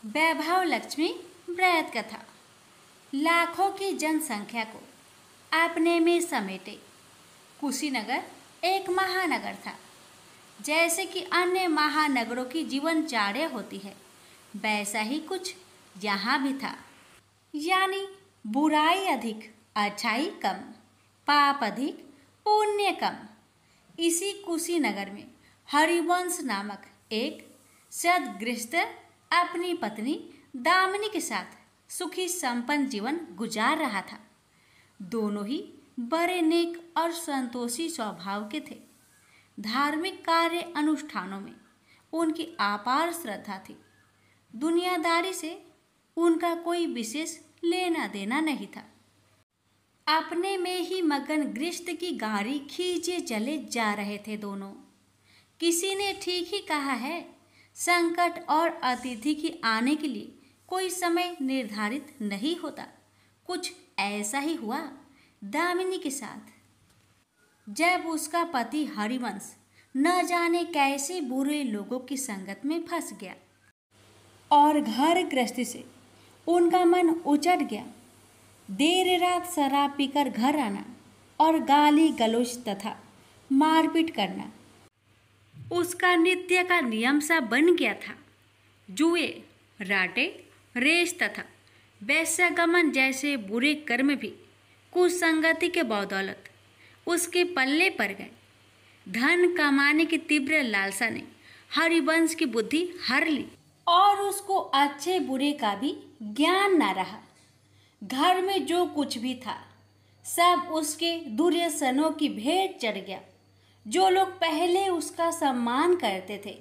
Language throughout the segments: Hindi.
वैभव लक्ष्मी व्रत कथा। लाखों की जनसंख्या को अपने में समेटे कुशीनगर एक महानगर था। जैसे कि अन्य महानगरों की जीवनचर्या होती है, वैसा ही कुछ यहाँ भी था। यानी बुराई अधिक, अच्छाई कम, पाप अधिक, पुण्य कम। इसी कुशीनगर में हरिवंश नामक एक सद्गृहस्थ अपनी पत्नी दामिनी के साथ सुखी संपन्न जीवन गुजार रहा था। दोनों ही बड़े नेक और संतोषी स्वभाव के थे। धार्मिक कार्य अनुष्ठानों में उनकी अपार श्रद्धा थी। दुनियादारी से उनका कोई विशेष लेना देना नहीं था। अपने में ही मगन गृहस्थ की गाड़ी खींचे चले जा रहे थे दोनों। किसी ने ठीक ही कहा है, संकट और अतिथि की आने के लिए कोई समय निर्धारित नहीं होता। कुछ ऐसा ही हुआ दामिनी के साथ। जब उसका पति हरिवंश न जाने कैसे बुरे लोगों की संगत में फंस गया और घर गृहस्थी से उनका मन उचट गया। देर रात शराब पीकर घर आना और गाली गलौज तथा मारपीट करना उसका नित्य का नियम सा बन गया था। जुए, राटे, रेस तथा वैश्यगमन जैसे बुरे कर्म भी कुसंगति के बदौलत उसके पल्ले पड़ गए। धन कमाने की तीव्र लालसा ने हरिवंश की बुद्धि हर ली और उसको अच्छे बुरे का भी ज्ञान न रहा। घर में जो कुछ भी था सब उसके दुर्व्यसनों की भेंट चढ़ गया। जो लोग पहले उसका सम्मान करते थे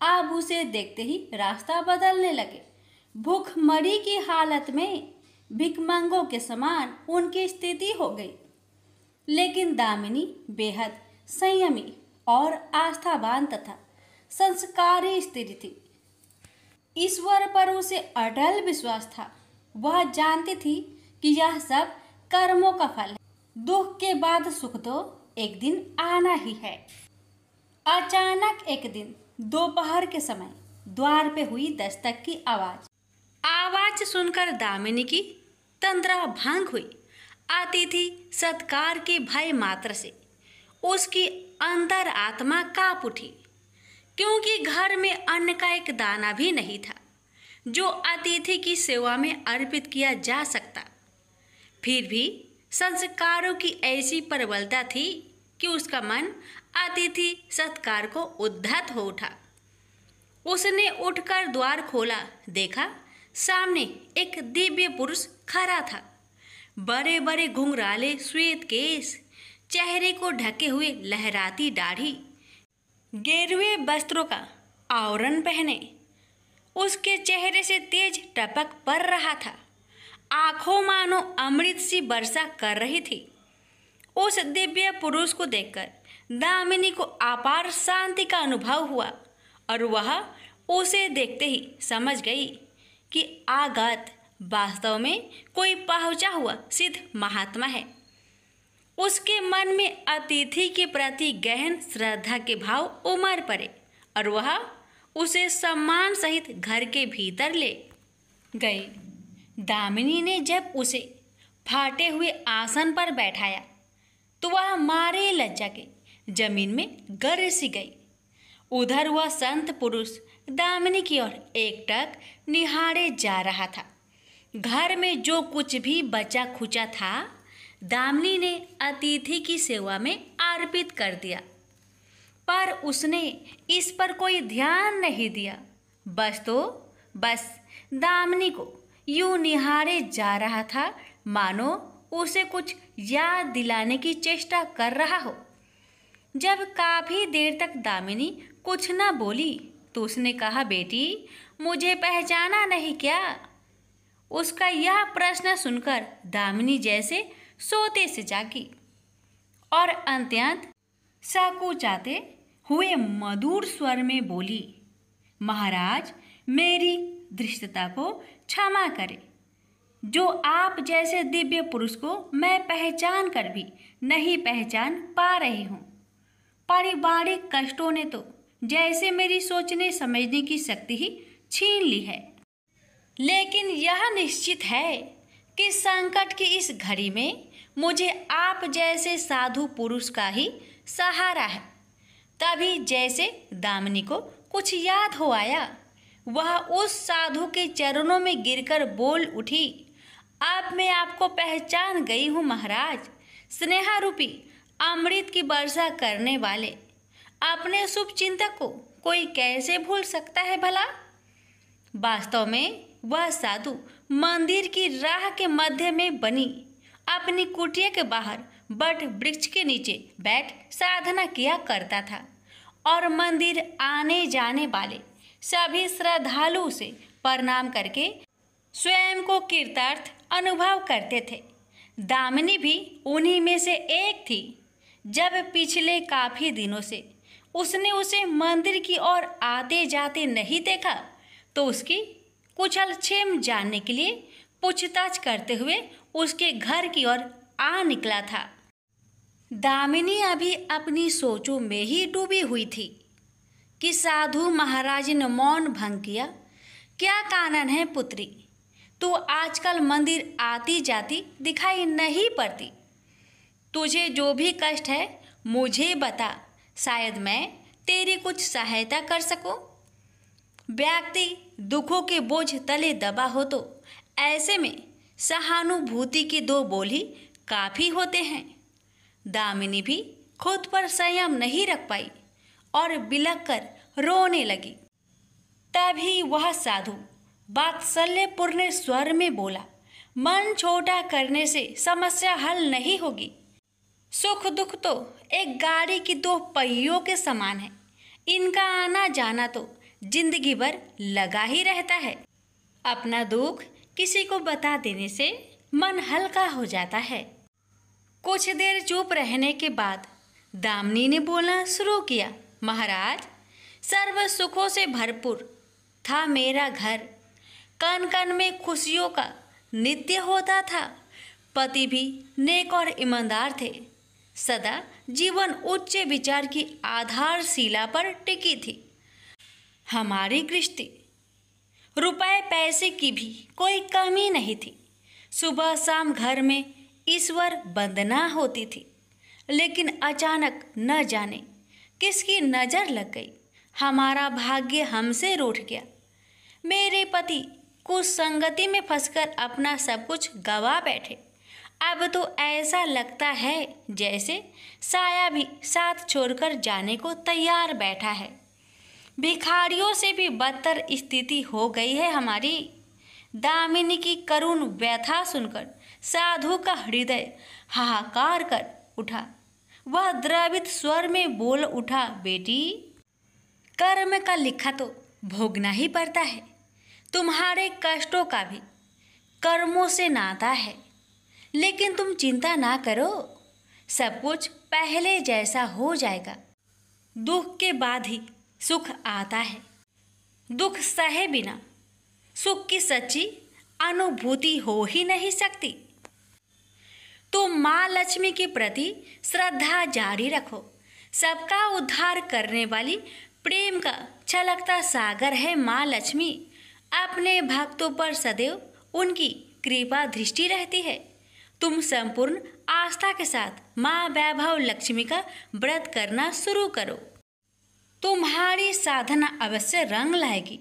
अब उसे देखते ही रास्ता बदलने लगे। भूखमरी की हालत में भिखमंगों के समान उनकी स्थिति हो गई। लेकिन दामिनी बेहद संयमी और आस्थावान तथा संस्कारी स्त्री थी। ईश्वर पर उसे अटल विश्वास था। वह जानती थी कि यह सब कर्मों का फल है। दुख के बाद सुख तो एक दिन आना ही है। अचानक एक दिन दोपहर के समय द्वार पे हुई दस्तक की आवाज सुनकर दामिनी की तंद्रा भंग हुई। अतिथि सत्कार के भय मात्र से उसकी अंतर आत्मा कांप उठी, क्योंकि घर में अन्न का एक दाना भी नहीं था जो अतिथि की सेवा में अर्पित किया जा सकता। फिर भी संस्कारों की ऐसी प्रबलता थी कि उसका मन अतिथि सत्कार को उद्धत हो उठा। उसने उठकर द्वार खोला, देखा सामने एक दिव्य पुरुष खड़ा था। बड़े बड़े घुंघराले श्वेत केश, चेहरे को ढके हुए लहराती दाढ़ी, गेरुए वस्त्रों का आवरण पहने उसके चेहरे से तेज टपक पड़ रहा था। आंखों मानो अमृत सी वर्षा कर रही थी। उस दिव्य पुरुष को देखकर दामिनी को अपार शांति का अनुभव हुआ और वह उसे देखते ही समझ गई कि आगत वास्तव में कोई पहुंचा हुआ सिद्ध महात्मा है। उसके मन में अतिथि के प्रति गहन श्रद्धा के भाव उमड़ पड़े और वह उसे सम्मान सहित घर के भीतर ले गई। दामिनी ने जब उसे फाटे हुए आसन पर बैठाया तो वह मारे लज्जा के जमीन में गिर सी गई। उधर वह संत पुरुष दामिनी की ओर एकटक निहारे जा रहा था। घर में जो कुछ भी बचा खुचा था दामिनी ने अतिथि की सेवा में अर्पित कर दिया, पर उसने इस पर कोई ध्यान नहीं दिया। बस दामिनी को यूं निहारे जा रहा था मानो उसे कुछ याद दिलाने की चेष्टा कर रहा हो। जब काफी देर तक दामिनी कुछ न बोली तो उसने कहा, बेटी मुझे पहचाना नहीं क्या? उसका यह प्रश्न सुनकर दामिनी जैसे सोते से जागी और अत्यंत संकुचाते हुए मधुर स्वर में बोली, महाराज मेरी धृष्टता को क्षमा करें। जो आप जैसे दिव्य पुरुष को मैं पहचान कर भी नहीं पहचान पा रही हूँ। पारिवारिक कष्टों ने तो जैसे मेरी सोचने समझने की शक्ति ही छीन ली है। लेकिन यह निश्चित है कि संकट की इस घड़ी में मुझे आप जैसे साधु पुरुष का ही सहारा है। तभी जैसे दामिनी को कुछ याद हो आया, वह उस साधु के चरणों में गिरकर बोल उठी, अब मैं आपको पहचान गई हूँ महाराज। स्नेहा रूपी अमृत की वर्षा करने वाले अपने शुभ चिंतक को कोई कैसे भूल सकता है भला। वास्तव में वह साधु मंदिर की राह के मध्य में बनी अपनी कुटिया के बाहर बट वृक्ष के नीचे बैठ साधना किया करता था और मंदिर आने जाने वाले सभी श्रद्धालु उसे प्रणाम करके स्वयं को कृतार्थ अनुभव करते थे। दामिनी भी उन्हीं में से एक थी। जब पिछले काफी दिनों से उसने उसे मंदिर की ओर आते जाते नहीं देखा तो उसकी कुशल क्षेम जानने के लिए पूछताछ करते हुए उसके घर की ओर आ निकला था। दामिनी अभी अपनी सोचों में ही डूबी हुई थी कि साधु महाराज ने मौन भंग किया। क्या कारण है पुत्री, तू आजकल मंदिर आती जाती दिखाई नहीं पड़ती। तुझे जो भी कष्ट है मुझे बता, शायद मैं तेरी कुछ सहायता कर सकूं। व्यक्ति दुखों के बोझ तले दबा हो तो ऐसे में सहानुभूति के दो बोल ही काफ़ी होते हैं। दामिनी भी खुद पर संयम नहीं रख पाई और बिलख कर रोने लगी। तभी वह साधु वात्सल्यपूर्ण स्वर में बोला, मन छोटा करने से समस्या हल नहीं होगी। सुख दुख तो एक गाड़ी की दो पहियों के समान है, इनका आना जाना तो जिंदगी भर लगा ही रहता है। अपना दुख किसी को बता देने से मन हल्का हो जाता है। कुछ देर चुप रहने के बाद दामिनी ने बोलना शुरू किया, महाराज, सर्व सुखों से भरपूर था मेरा घर, कण कण में खुशियों का नित्य होता था। पति भी नेक और ईमानदार थे। सदा जीवन उच्च विचार की आधारशिला पर टिकी थी। हमारी गृहस्थी रुपए पैसे की भी कोई कमी नहीं थी। सुबह शाम घर में ईश्वर वंदना होती थी। लेकिन अचानक न जाने किसकी नज़र लग गई, हमारा भाग्य हमसे रूठ गया। मेरे पति कुछ संगति में फंसकर अपना सब कुछ गवा बैठे। अब तो ऐसा लगता है जैसे साया भी साथ छोड़कर जाने को तैयार बैठा है। भिखारियों से भी बदतर स्थिति हो गई है हमारी। दामिनी की करुण व्यथा सुनकर साधु का हृदय हाहाकार कर उठा। वह द्रवित स्वर में बोल उठा, बेटी, कर्म का लिखा तो भोगना ही पड़ता है। तुम्हारे कष्टों का भी कर्मों से नाता है। लेकिन तुम चिंता ना करो, सब कुछ पहले जैसा हो जाएगा। दुख के बाद ही सुख आता है। दुख सहे बिना सुख की सच्ची अनुभूति हो ही नहीं सकती। तुम माँ लक्ष्मी के प्रति श्रद्धा जारी रखो। सबका उद्धार करने वाली प्रेम का छलकता सागर है माँ लक्ष्मी। अपने भक्तों पर सदैव उनकी कृपा दृष्टि रहती है। तुम संपूर्ण आस्था के साथ माँ वैभव लक्ष्मी का व्रत करना शुरू करो। तुम्हारी साधना अवश्य रंग लाएगी।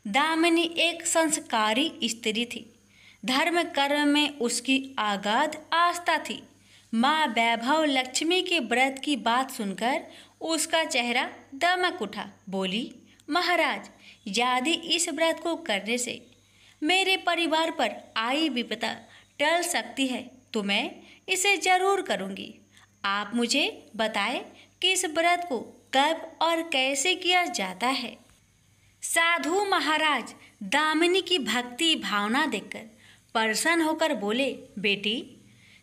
दामिनी एक संस्कारी स्त्री थी। धर्म कर्म में उसकी अगाध आस्था थी। माँ वैभव लक्ष्मी के व्रत की बात सुनकर उसका चेहरा दमक उठा। बोली, महाराज, यदि इस व्रत को करने से मेरे परिवार पर आई विपदा टल सकती है तो मैं इसे जरूर करूँगी। आप मुझे बताएं कि इस व्रत को कब और कैसे किया जाता है। साधु महाराज दामिनी की भक्ति भावना देखकर प्रसन्न होकर बोले, बेटी,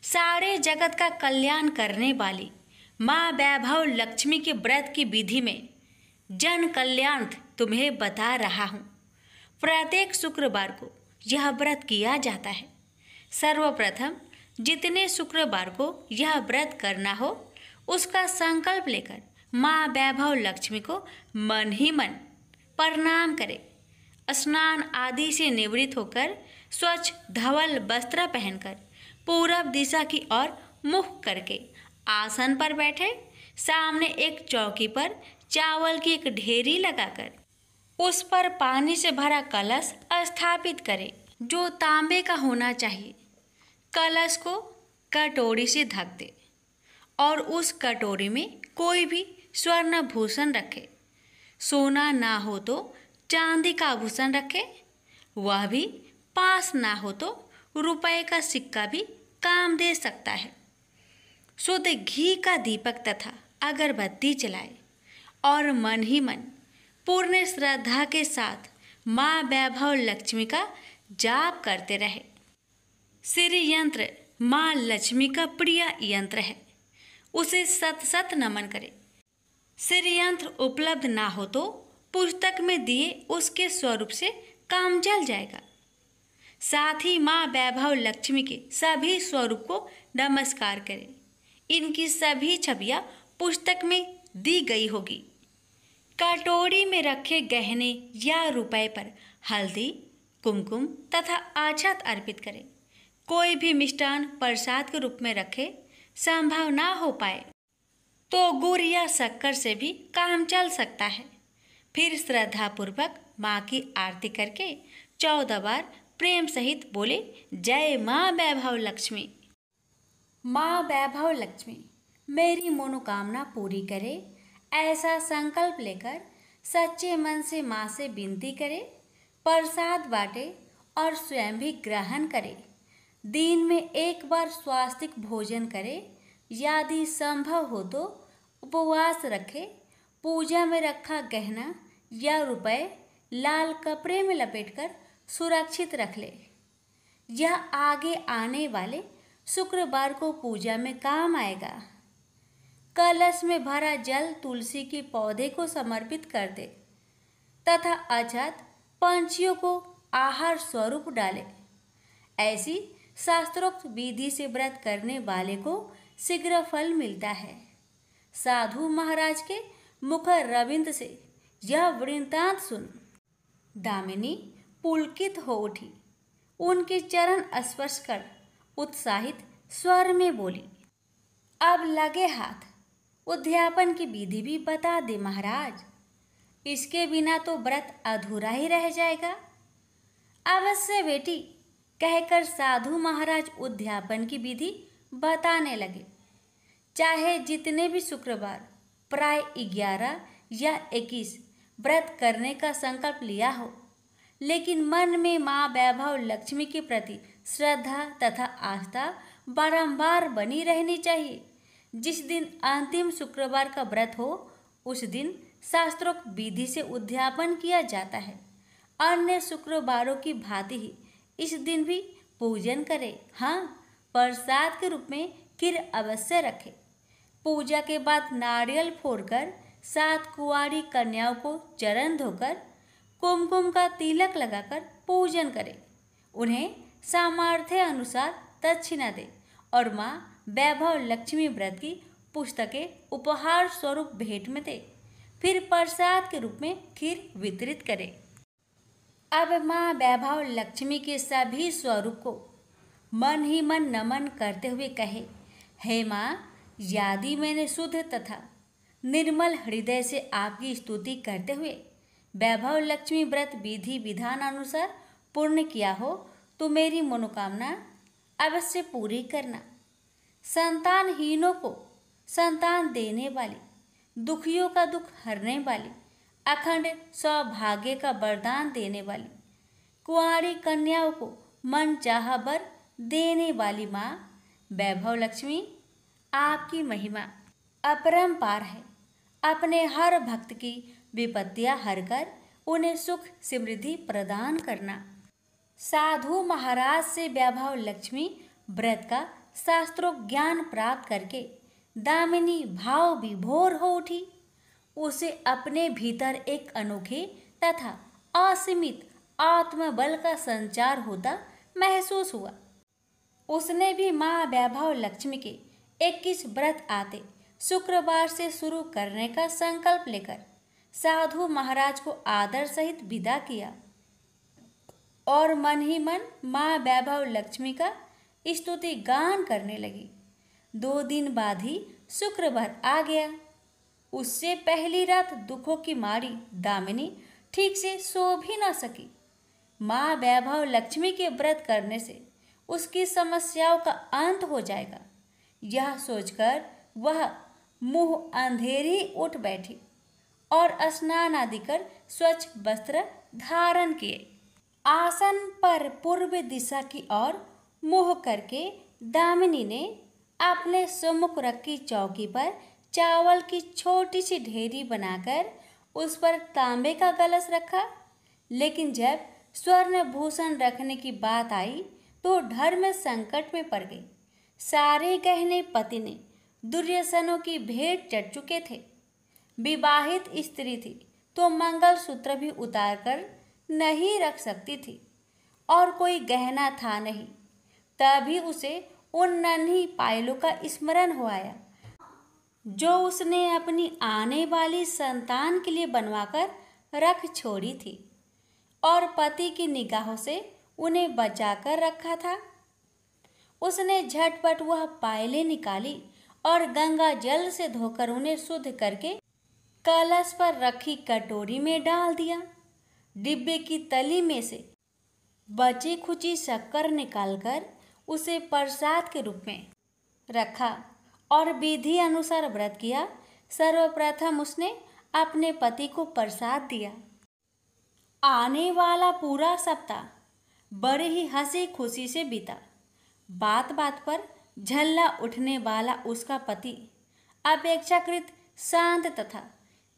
सारे जगत का कल्याण करने वाली माँ वैभव लक्ष्मी के व्रत की विधि में जन कल्याण तुम्हें बता रहा हूँ। प्रत्येक शुक्रवार को यह व्रत किया जाता है। सर्वप्रथम जितने शुक्रवार को यह व्रत करना हो उसका संकल्प लेकर माँ वैभव लक्ष्मी को मन ही मन प्रणाम करें स्नान आदि से निवृत्त होकर स्वच्छ धवल वस्त्र पहनकर पूरब दिशा की ओर मुख करके आसन पर बैठे। सामने एक चौकी पर चावल की एक ढेरी लगाकर उस पर पानी से भरा कलश स्थापित करें, जो तांबे का होना चाहिए। कलश को कटोरी से ढक दे और उस कटोरी में कोई भी स्वर्ण भूषण रखे। सोना ना हो तो चांदी का आभूषण रखे, वह भी पास ना हो तो रुपए का सिक्का भी काम दे सकता है। शुद्ध घी का दीपक तथा अगरबत्ती जलाए और मन ही मन पूर्ण श्रद्धा के साथ माँ वैभव लक्ष्मी का जाप करते रहे। श्री यंत्र माँ लक्ष्मी का प्रिय यंत्र है, उसे सत सत नमन करे। श्री यंत्र उपलब्ध ना हो तो पुस्तक में दिए उसके स्वरूप से काम चल जाएगा। साथ ही माँ वैभव लक्ष्मी के सभी स्वरूप को नमस्कार करें। इनकी सभी छवियाँ पुस्तक में दी गई होगी। कटोरी में रखे गहने या रुपए पर हल्दी, कुमकुम तथा अक्षत अर्पित करें। कोई भी मिष्टान प्रसाद के रूप में रखे, संभव ना हो पाए तो गुड़ या शक्कर से भी काम चल सकता है। फिर श्रद्धापूर्वक माँ की आरती करके 14 बार प्रेम सहित बोले, जय माँ वैभव लक्ष्मी। माँ वैभव लक्ष्मी मेरी मनोकामना पूरी करे, ऐसा संकल्प लेकर सच्चे मन से माँ से विनती करे। प्रसाद बांटे और स्वयं भी ग्रहण करे। दिन में एक बार स्वास्तिक भोजन करे। यदि संभव हो तो उपवास रखे। पूजा में रखा गहना या रुपए लाल कपड़े में लपेटकर सुरक्षित रख ले। यह आगे आने वाले शुक्रवार को पूजा में काम आएगा। कलश में भरा जल तुलसी के पौधे को समर्पित कर दे तथा अक्षत पंछियों को आहार स्वरूप डाले। ऐसी शास्त्रोक्त विधि से व्रत करने वाले को शीघ्र फल मिलता है। साधु महाराज के मुख रविंद से यह वृत्तांत सुन दामिनी पुलकित हो उठी। उनके चरण स्पर्श कर उत्साहित स्वर में बोली, अब लगे हाथ उद्यापन की विधि भी बता दे महाराज। इसके बिना तो व्रत अधूरा ही रह जाएगा। अवश्य बेटी, कहकर साधु महाराज उद्यापन की विधि बताने लगे। चाहे जितने भी शुक्रवार प्राय 11 या 21 व्रत करने का संकल्प लिया हो, लेकिन मन में माँ वैभव लक्ष्मी के प्रति श्रद्धा तथा आस्था बारंबार बनी रहनी चाहिए। जिस दिन अंतिम शुक्रवार का व्रत हो, उस दिन शास्त्रोक्त विधि से उद्यापन किया जाता है। अन्य शुक्रवारों की भांति ही इस दिन भी पूजन करें। हाँ, प्रसाद के रूप में खीर अवश्य रखें। पूजा के बाद नारियल फोड़कर 7 कुंवारी कन्याओं को चरण धोकर कुमकुम का तिलक लगाकर पूजन करें। उन्हें सामर्थ्य अनुसार दक्षिणा दें और माँ वैभव लक्ष्मी व्रत की पुस्तकें उपहार स्वरूप भेंट में दें। फिर प्रसाद के रूप में खीर वितरित करें। अब माँ वैभव लक्ष्मी के सभी स्वरूप को मन ही मन नमन करते हुए कहे, हे माँ, यदि मैंने शुद्ध तथा निर्मल हृदय से आपकी स्तुति करते हुए वैभव लक्ष्मी व्रत विधि विधान अनुसार पूर्ण किया हो तो मेरी मनोकामना अवश्य पूरी करना। संतानहीनों को संतान देने वाली, दुखियों का दुख हरने वाली, अखंड सौभाग्य का वरदान देने वाली, कुंवारी कन्याओं को मन चाहा वर देने वाली माँ वैभव लक्ष्मी, आपकी महिमा अपरंपार है। अपने हर भक्त की विपत्तियां हरकर उन्हें सुख समृद्धि प्रदान करना। साधु महाराज से वैभव लक्ष्मी व्रत का शास्त्रोक्त ज्ञान प्राप्त करके दामिनी भाव विभोर हो उठी। उसे अपने भीतर एक अनोखे तथा असीमित आत्मबल का संचार होता महसूस हुआ। उसने भी माँ वैभव लक्ष्मी के 21 व्रत आते शुक्रवार से शुरू करने का संकल्प लेकर साधु महाराज को आदर सहित विदा किया। और मन ही मन माँ वैभव लक्ष्मी का स्तुति गान करने लगी। 2 दिन बाद ही शुक्रवार आ गया। उससे पहली रात दुखों की मारी दामिनी ठीक से सो भी न सकी। माँ वैभव लक्ष्मी के व्रत करने से उसकी समस्याओं का अंत हो जाएगा, यह सोचकर वह मुंह अंधेरी उठ बैठी और स्नान आदि कर स्वच्छ वस्त्र धारण किए। आसन पर पूर्व दिशा की ओर मुंह करके दामिनी ने अपने सम्मुख रखी चौकी पर चावल की छोटी सी ढेरी बनाकर उस पर तांबे का कलश रखा। लेकिन जब स्वर्ण भूषण रखने की बात आई तो धर्म संकट में पड़ गई। सारे गहने पति ने दुर्योधनों की भेंट चढ़ चुके थे। विवाहित स्त्री थी तो मंगलसूत्र भी उतार कर नहीं रख सकती थी और कोई गहना था नहीं। तभी उसे उन नन्ही पायलों का स्मरण हो आया जो उसने अपनी आने वाली संतान के लिए बनवाकर रख छोड़ी थी और पति की निगाहों से उन्हें बचाकर रखा था। उसने झटपट वह पायलें निकाली और गंगा जल से धोकर उन्हें शुद्ध करके कलश पर रखी कटोरी में डाल दिया। डिब्बे की तली में से बची खुची शक्कर निकालकर उसे प्रसाद के रूप में रखा और विधि अनुसार व्रत किया। सर्वप्रथम उसने अपने पति को प्रसाद दिया। आने वाला पूरा सप्ताह बड़े ही हंसी खुशी से बीता। बात बात पर झल्ला उठने वाला उसका पति अपेक्षाकृत शांत तथा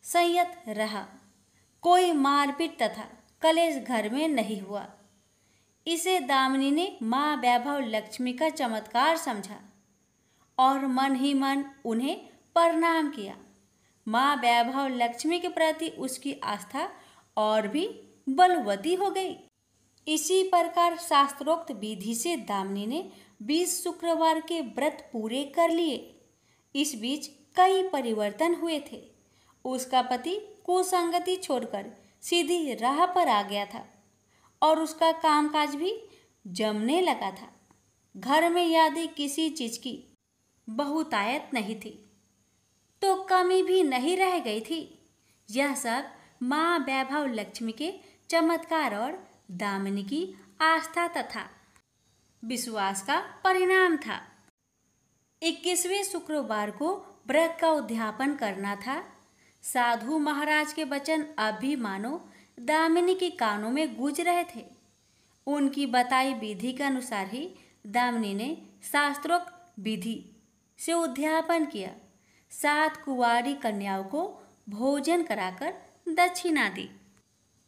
संयत रहा। कोई मारपीट तथा कलेश घर में नहीं हुआ। इसे दामिनी ने माँ वैभव लक्ष्मी का चमत्कार समझा और मन ही मन उन्हें प्रणाम किया। माँ वैभव लक्ष्मी के प्रति उसकी आस्था और भी बलवती हो गई। इसी प्रकार शास्त्रोक्त विधि से दामिनी ने 20 शुक्रवार के व्रत पूरे कर लिए। इस बीच कई परिवर्तन हुए थे। उसका पति कुसंगति छोड़कर सीधी राह पर आ गया था और उसका कामकाज भी जमने लगा था। घर में यदि किसी चीज की बहुतायत नहीं थी तो कमी भी नहीं रह गई थी। यह सब माँ वैभव लक्ष्मी के चमत्कार और दामिनी की आस्था तथा विश्वास का परिणाम था। 21वें शुक्रवार को व्रत का उद्यापन करना था। साधु महाराज के वचन अब भी मानो दामिनी के कानों में गूंज रहे थे। उनकी बताई विधि के अनुसार ही दामिनी ने शास्त्रोक्त विधि से उद्यापन किया। 7 कुंवारी कन्याओं को भोजन कराकर दक्षिणा दी।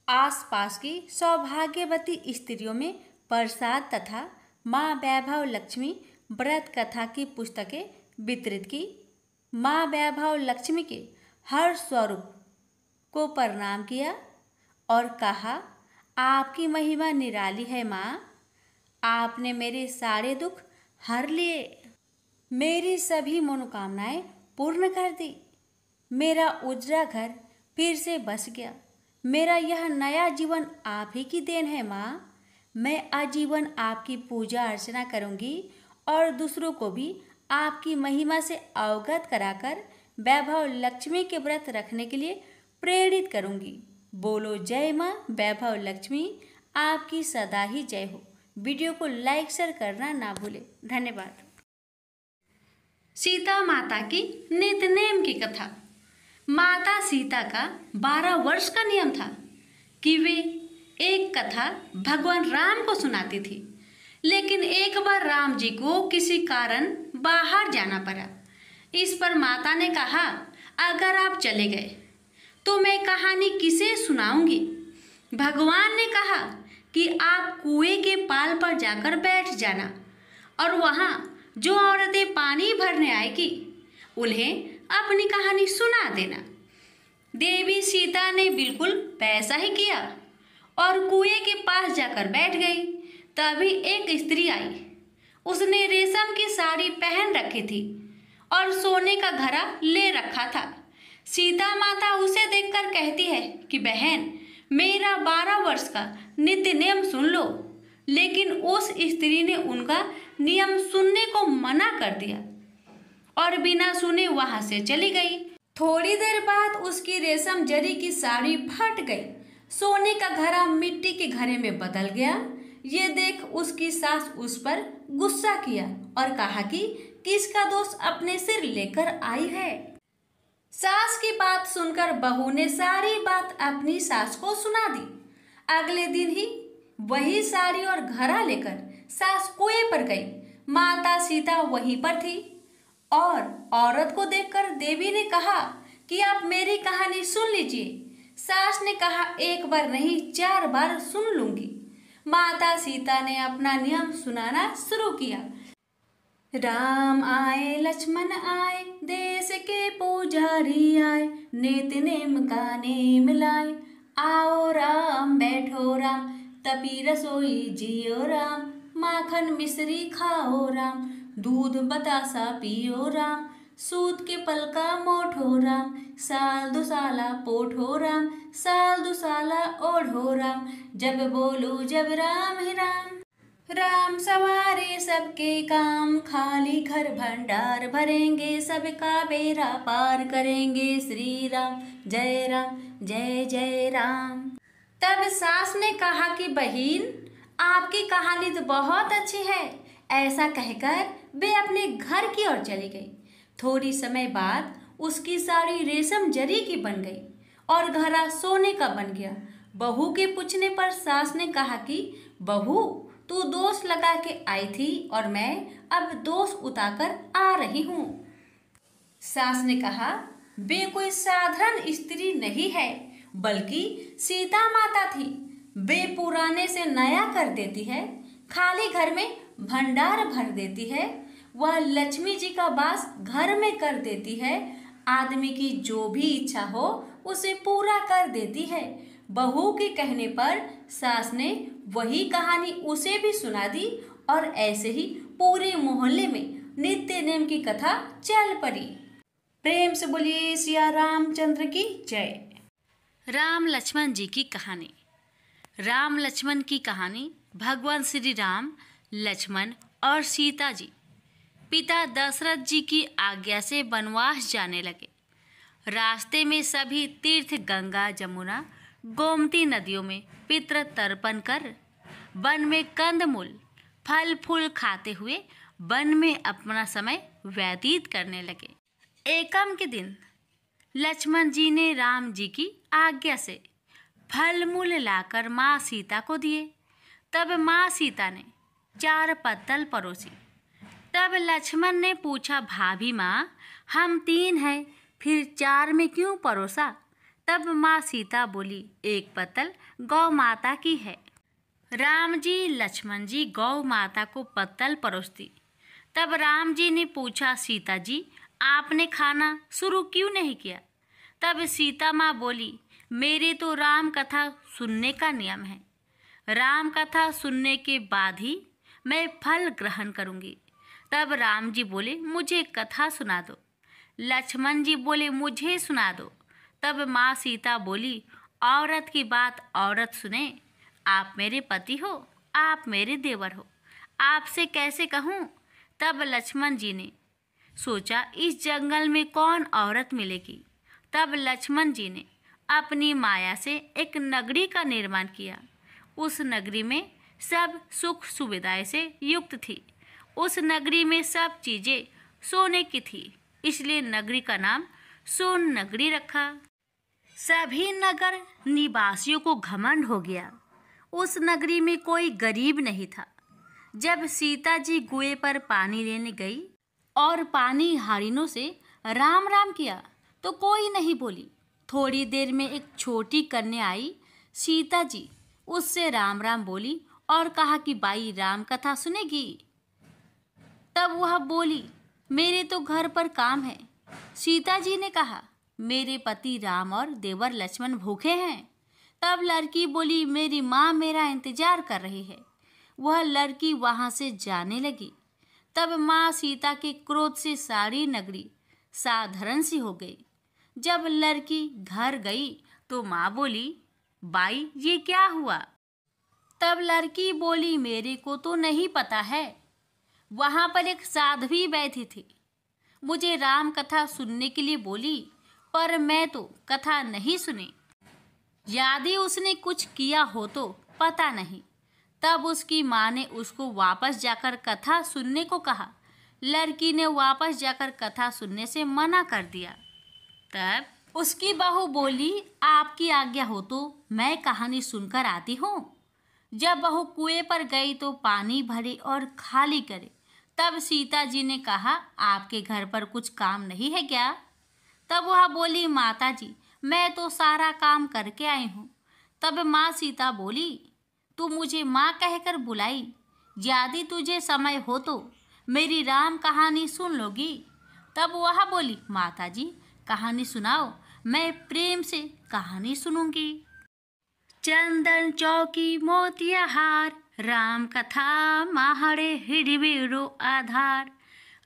आसपास की सौभाग्यवती स्त्रियों में प्रसाद तथा माँ वैभव लक्ष्मी व्रत कथा की पुस्तकें वितरित की। माँ वैभव लक्ष्मी के हर स्वरूप को प्रणाम किया और कहा, आपकी महिमा निराली है माँ। आपने मेरे सारे दुख हर लिए, मेरी सभी मनोकामनाएं पूर्ण कर दी। मेरा उजड़ा घर फिर से बस गया। मेरा यह नया जीवन आप ही की देन है माँ। मैं आजीवन आपकी पूजा अर्चना करूंगी और दूसरों को भी आपकी महिमा से अवगत कराकर वैभव लक्ष्मी के व्रत रखने के लिए प्रेरित करूंगी। बोलो जय माँ वैभव लक्ष्मी, आपकी सदा ही जय हो। वीडियो को लाइक शेयर करना ना भूले। धन्यवाद। सीता माता की नित्यनेम की कथा। माता सीता का 12 वर्ष का नियम था कि वे एक कथा भगवान राम को सुनाती थी। लेकिन एक बार राम जी को किसी कारण बाहर जाना पड़ा। इस पर माता ने कहा, अगर आप चले गए तो मैं कहानी किसे सुनाऊंगी। भगवान ने कहा कि आप कुएं के पाल पर जाकर बैठ जाना और वहाँ जो औरतें पानी भरने आएगी उन्हें अपनी कहानी सुना देना। देवी सीता ने बिल्कुल वैसा ही किया और कुएं के पास जाकर बैठ गई। तभी एक स्त्री आई। उसने रेशम की साड़ी पहन रखी थी और सोने का घड़ा ले रखा था। सीता माता उसे देखकर कहती है कि बहन, मेरा 12 वर्ष का नित्य नियम सुन लो। लेकिन उस स्त्री ने उनका नियम सुनने को मना कर दिया और बिना सुने वहां से चली गई। थोड़ी देर बाद उसकी रेशम जरी की साड़ी फट गई। सोने का घड़ा मिट्टी के घड़े में बदल गया। ये देख उसकी सास उस पर गुस्सा किया और कहा कि किसका दोष अपने सिर लेकर आई है। सास की बात सुनकर बहू ने सारी बात अपनी सास को सुना दी। अगले दिन ही वही साड़ी और घड़ा लेकर सास कुएं पर गई। माता सीता वहीं पर थी और औरत को देखकर देवी ने कहा कि आप मेरी कहानी सुन लीजिए। सास ने कहा, एक बार नहीं 4 बार सुन लूंगी। माता सीता ने अपना नियम सुनाना शुरू किया। राम आए लक्ष्मण आए, देश के पुजारी आए, नित्य नेम का नेम लाए। आओ राम बैठो राम, तपी रसोई जियो राम। माखन मिश्री खाओ राम, दूध बतासा पियो राम। सूत के पलका मोठो राम, साल दुसाला पोठो राम। साल दुसाला ओढ़ो राम, जब बोलू जब राम ही राम। राम सवारे सबके काम, खाली घर भंडार भरेंगे। सबका बेड़ा पार करेंगे, श्री राम जय जय राम। तब सास ने कहा कि बहन, आपकी कहानी तो बहुत अच्छी है। ऐसा कहकर वे अपने घर की ओर चली गई। थोड़ी समय बाद उसकी साड़ी रेशम जरी की बन गई और घड़ा सोने का बन गया। बहू के पूछने पर सास ने कहा कि बहू, तू दोष लगा के आई थी और मैं अब दोष उतारकर आ रही हूँ। सास ने कहा, वे कोई साधारण स्त्री नहीं है, बल्कि सीता माता थी। वे पुराने से नया कर देती है, खाली घर में भंडार भर देती है। वह लक्ष्मी जी का वास घर में कर देती है। आदमी की जो भी इच्छा हो उसे पूरा कर देती है। बहू के कहने पर सास ने वही कहानी उसे भी सुना दी और ऐसे ही पूरे मोहल्ले में नित्य नेम की कथा चल पड़ी। प्रेम से बोलिए सिया रामचंद्र की जय। राम लक्ष्मण जी की कहानी। राम लक्ष्मण की कहानी। भगवान श्री राम, लक्ष्मण और सीता जी पिता दशरथ जी की आज्ञा से वनवास जाने लगे। रास्ते में सभी तीर्थ गंगा, जमुना, गोमती नदियों में पितृ तर्पण कर वन में कंदमूल फल फूल खाते हुए वन में अपना समय व्यतीत करने लगे। एकम के दिन लक्ष्मण जी ने राम जी की आज्ञा से फल मूल लाकर माँ सीता को दिए। तब माँ सीता ने 4 पत्तल परोसी। तब लक्ष्मण ने पूछा, भाभी माँ, हम 3 हैं, फिर 4 में क्यों परोसा? तब माँ सीता बोली, 1 पत्तल गौ माता की है। राम जी लक्ष्मण जी गौ माता को पत्तल परोसती। तब राम जी ने पूछा, सीता जी, आपने खाना शुरू क्यों नहीं किया? तब सीता माँ बोली, मेरे तो राम कथा सुनने का नियम है। राम कथा सुनने के बाद ही मैं फल ग्रहण करूँगी। तब राम जी बोले, मुझे कथा सुना दो। लक्ष्मण जी बोले, मुझे सुना दो। तब माँ सीता बोली, औरत की बात औरत सुने। आप मेरे पति हो, आप मेरे देवर हो, आपसे कैसे कहूँ? तब लक्ष्मण जी ने सोचा, इस जंगल में कौन औरत मिलेगी। तब लक्ष्मण जी ने अपनी माया से एक नगरी का निर्माण किया। उस नगरी में सब सुख सुविधाएं से युक्त थी। उस नगरी में सब चीजें सोने की थी, इसलिए नगरी का नाम सोन नगरी रखा। सभी नगर निवासियों को घमंड हो गया। उस नगरी में कोई गरीब नहीं था। जब सीता जी कुएं पर पानी लेने गई और पानी हारिनों से राम राम किया तो कोई नहीं बोली। थोड़ी देर में एक छोटी कन्या आई। सीता जी उससे राम राम बोली और कहा कि बाई राम कथा सुनेगी। तब वह बोली, मेरे तो घर पर काम है। सीता जी ने कहा, मेरे पति राम और देवर लक्ष्मण भूखे हैं। तब लड़की बोली, मेरी माँ मेरा इंतजार कर रही है। वह लड़की वहाँ से जाने लगी। तब माँ सीता के क्रोध से सारी नगरी साधारण सी हो गई। जब लड़की घर गई तो माँ बोली, बाई ये क्या हुआ? तब लड़की बोली, मेरे को तो नहीं पता है। वहां पर एक साध्वी बैठी थी, मुझे राम कथा सुनने के लिए बोली, पर मैं तो कथा नहीं सुनी। यदि उसने कुछ किया हो तो पता नहीं। तब उसकी माँ ने उसको वापस जाकर कथा सुनने को कहा। लड़की ने वापस जाकर कथा सुनने से मना कर दिया। तब उसकी बहू बोली, आपकी आज्ञा हो तो मैं कहानी सुनकर आती हूँ। जब बहू कुएं पर गई तो पानी भरे और खाली करे। तब सीता जी ने कहा, आपके घर पर कुछ काम नहीं है क्या? तब वह बोली, माता जी मैं तो सारा काम करके आई हूँ। तब माँ सीता बोली, तू मुझे माँ कहकर बुलाई, यदि तुझे समय हो तो मेरी राम कहानी सुन लोगी? तब वह बोली, माता जी कहानी सुनाओ, मैं प्रेम से कहानी सुनूंगी। चंदन चौकी मोतिया हार, राम कथा माहड़े हिड़बिड़ो आधार।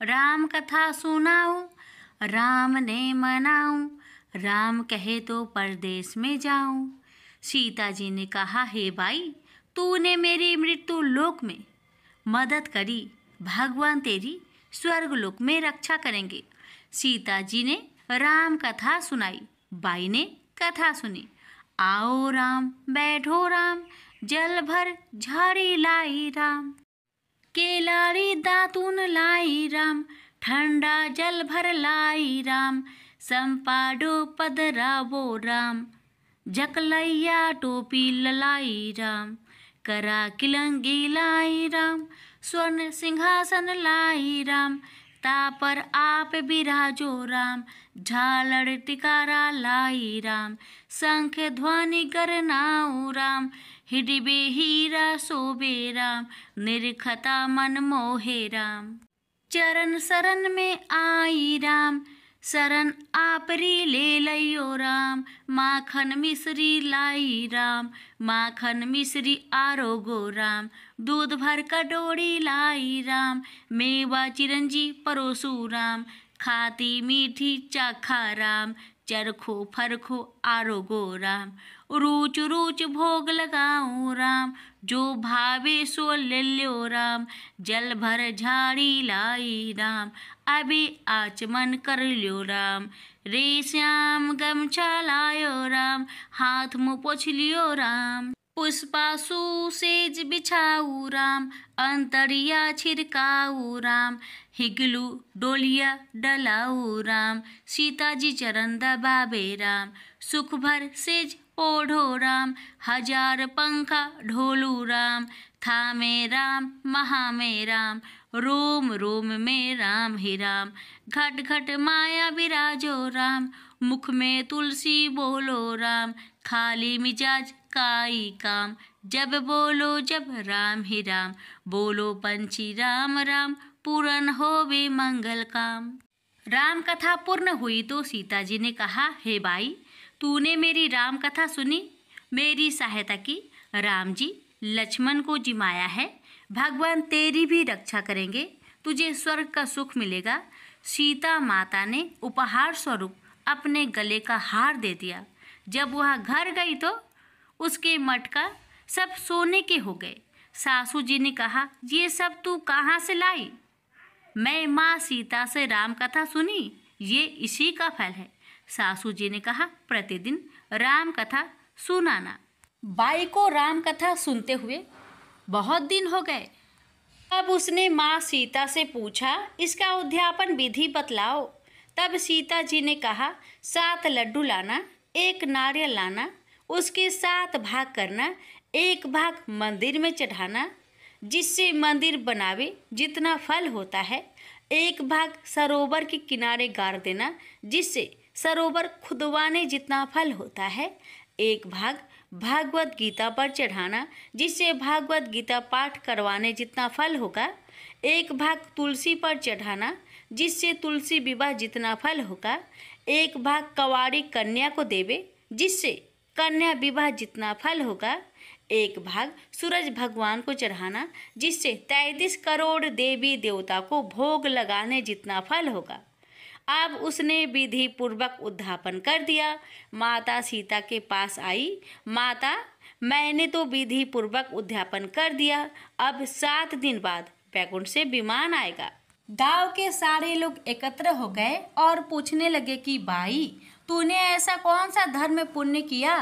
राम कथा सुनाऊं, राम ने मनाऊं, राम कहे तो परदेश में जाऊं। सीता जी ने कहा, हे भाई तूने मेरी मृत्यु लोक में मदद करी, भगवान तेरी स्वर्ग लोक में रक्षा करेंगे। सीता जी ने राम कथा सुनाई। बाई ने कथा सुनी। आओ राम बैठो राम, जल भर झाड़ी लाई राम। केलारी दातून लाई राम, ठंडा जल भर लाई राम। संपाडो पधरावो राम, जकलैया टोपी ललाई राम। करा किलंगी लाई राम, स्वर्ण सिंहासन लाई राम। तापर आप बिराजो राम, झालड़ टिकारा लाई राम। शंख ध्वनि गरनाऊ राम, हिडिबे हीरा शोभे राम। निरखता मन मोहे राम, चरण शरण में आई राम। शरण आपरी ले लइयो राम, माखन मिश्री लाई राम। माखन मिश्री आरोगो राम, दूध भर कटोरी लाई राम। मेवा चिरंजी परोसू राम, खाती मीठी चाखा राम। चरखो फरखो आरोगो राम, रूच रूच भोग लगाऊं राम। जो भावे सो ले लो राम, जल भर झाड़ी लाई राम। अभी आचमन कर लो राम, रे श्याम गमछा लायो राम। हाथ मुँह पोछ लियो राम, पुष्पासु सेज बिछाऊ राम। अंतरिया छिड़काऊ राम, हिगलू डोलिया डलाऊ राम। सीता जी चरण दबावे राम, सुख भर सेज ओढ़ो राम। हजार पंखा ढोलू राम, थामे राम महा में राम। रोम रोम में राम ही राम, घट घट माया विराजो राम। मुख में तुलसी बोलो राम, खाली मिजाज काई काम। जब बोलो जब राम ही राम, बोलो पंछी राम राम। पूर्ण होवे मंगल काम। राम कथा पूर्ण हुई तो सीता जी ने कहा, हे भाई तूने मेरी राम कथा सुनी, मेरी सहायता की। राम जी लक्ष्मण को जिमाया है, भगवान तेरी भी रक्षा करेंगे, तुझे स्वर्ग का सुख मिलेगा। सीता माता ने उपहार स्वरूप अपने गले का हार दे दिया। जब वह घर गई तो उसके मटका सब सोने के हो गए। सासू जी ने कहा, ये सब तू कहाँ से लाई? मैं माँ सीता से राम कथा सुनी, ये इसी का फल है। सासू जी ने कहा, प्रतिदिन राम कथा सुनाना। बाई को राम कथा सुनते हुए बहुत दिन हो गए। अब उसने माँ सीता से पूछा, इसका उद्यापन विधि बतलाओ। तब सीता जी ने कहा, 7 लड्डू लाना, 1 नारियल लाना, उसके 7 भाग करना। 1 भाग मंदिर में चढ़ाना, जिससे मंदिर बनावे जितना फल होता है। 1 भाग सरोवर के किनारे गाड़ देना, जिससे सरोवर खुदवाने जितना फल होता है। 1 भाग भागवत गीता पर चढ़ाना, जिससे भागवत गीता पाठ करवाने जितना फल होगा। 1 भाग तुलसी पर चढ़ाना, जिससे तुलसी विवाह जितना फल होगा। 1 भाग कवारी कन्या को देवे, जिससे कन्या विवाह जितना फल होगा। 1 भाग सूरज भगवान को चढ़ाना, जिससे 33 करोड़ देवी देवता को भोग लगाने जितना फल होगा। अब उसने विधि पूर्वक उद्यापन कर दिया। माता सीता के पास आई। माता, मैंने तो विधि पूर्वक उद्यापन कर दिया, अब 7 दिन बाद वैकुंठ से विमान आएगा। गांव के सारे लोग एकत्र हो गए और पूछने लगे कि भाई, तूने ऐसा कौन सा धर्म पुण्य किया?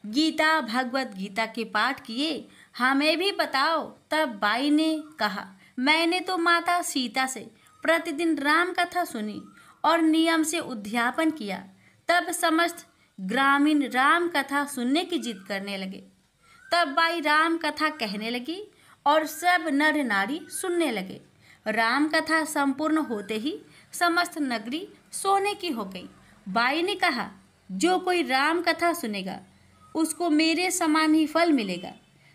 गीता, भगवत गीता के पाठ किए, हमें भी बताओ। तब बाई ने कहा, मैंने तो माता सीता से प्रतिदिन राम कथा सुनी और नियम से उद्यापन किया। तब समस्त ग्रामीण राम कथा सुनने की जिद करने लगे। तब बाई राम कथा कहने लगी और सब नर नारी सुनने लगे। राम कथा संपूर्ण होते ही समस्त नगरी सोने की हो गई। बाई ने कहा, जो कोई राम कथा सुनेगा उसको मेरे समान ही फल मिलेगा।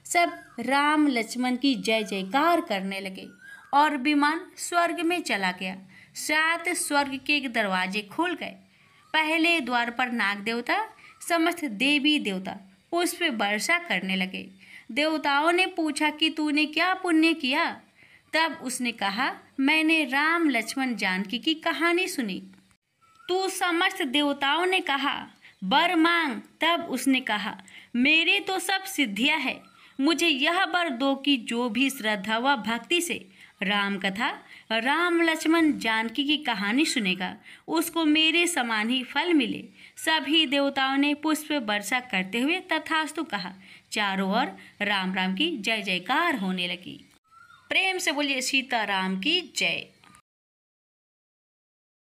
सब राम लक्ष्मण की जय जयकार करने लगे और विमान स्वर्ग में चला गया। 7 स्वर्ग के दरवाजे खुल गए। पहले द्वार पर नाग देवता, समस्त देवी देवता पुष्प वर्षा करने लगे। देवताओं ने पूछा कि तूने क्या पुण्य किया? तब उसने कहा, मैंने राम लक्ष्मण जानकी की कहानी सुनी। तू समस्त देवताओं ने कहा, वर मांग। तब उसने कहा, मेरे तो सब सिद्धियां है, मुझे यह वर दो कि जो भी श्रद्धा व भक्ति से राम कथा, राम लक्ष्मण जानकी की कहानी सुनेगा उसको मेरे समान ही फल मिले। सभी देवताओं ने पुष्प वर्षा करते हुए तथास्तु कहा। चारों ओर राम राम की जय जयकार होने लगी। प्रेम से बोलिए सीताराम की जय।